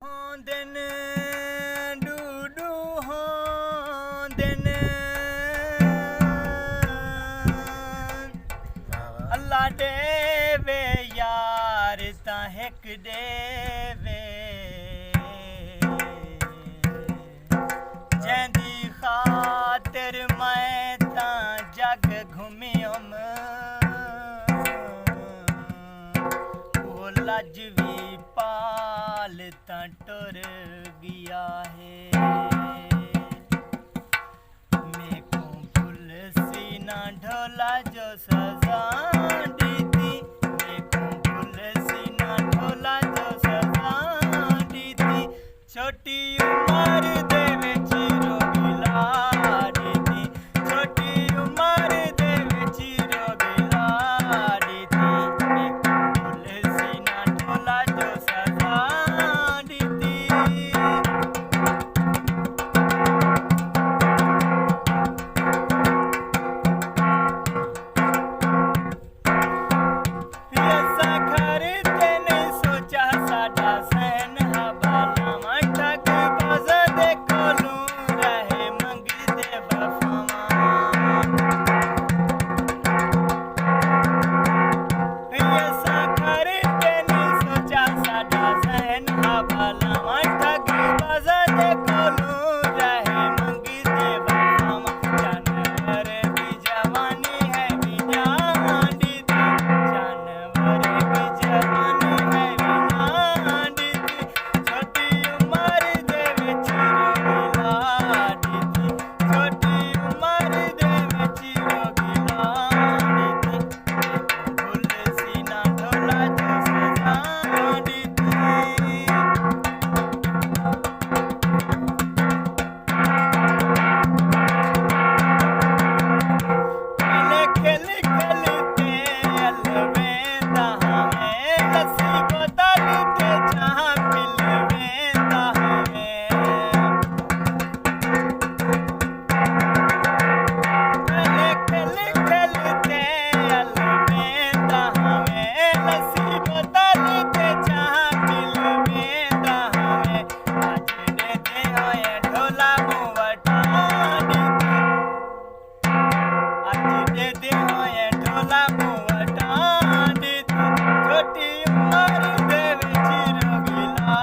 दिन डूडू हो दिन अल्लाह देवे यार ता हिक देवे जैंदी खातिर मैं ता जग घूमियम वो लजवी पाल ता टुर गया है मैं को फुल सीना ढोला जो सजा दी थी मैं को फुल सीना ढोला जो सजा दी थी छोटी उम्र दे विच रोगिला दी थी छोटी उम्र दे विच रोगिला दी थी मैं को फुल सीना ढोला जो सजा दी थी ऐसा घर तेने सोचा साडा सहन हवाला मटक बज दे कोलू रहे मंगदे वफावा ऐसा घर तेने सोचा साडा सहन हवाला मटक बज दे कोलू रहे मंगदे वफावा जानवर की जवानी है विनाडी थी जानवर की जवानी है विनाडी थी छोटी उम्र दे विच रोगिला दी थी छोटी उम्र दे विच रोगिला दी थी फुल सीना ढोला जो सजा दी थी खेल खेलते अलवेंदा हमें लस्सी बोतलते जहाँ पिलवेंदा हमें खेल खेलते अलवेंदा हमें लस्सी बोतलते जहाँ पिलवेंदा हमें आज दे होए ढोला मुवटा दी थी आज दे होए ढोला मुवटा दी थी छोटी उम्र दे विच रोगिला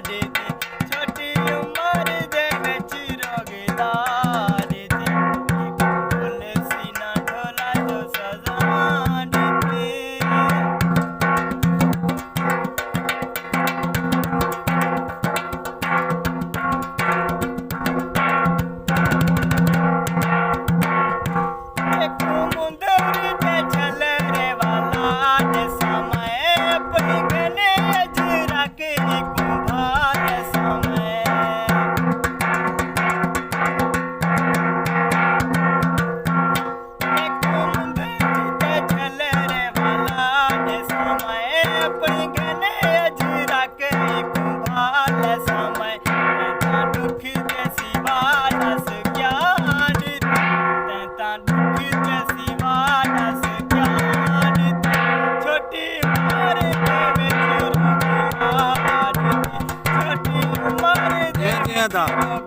दी थी छोटी उम्र दे विच रोगिला दी थी एक फुल सीना ढोला जो सजा दी थी एक मुंदरी पे चल रे वाला ने समय अपनी गले अजरा के कुंभार समय एक मुंदरी पे चल रे वाला ने समय अपनी गले अजरा के कुंभार समय तैता दुख दे सिवा दस क्या दी तैता दुख दे सिवा दस क्या दी छोटी उम्र दे विच रोगिला दी छोटी उम्र दे ये था। विच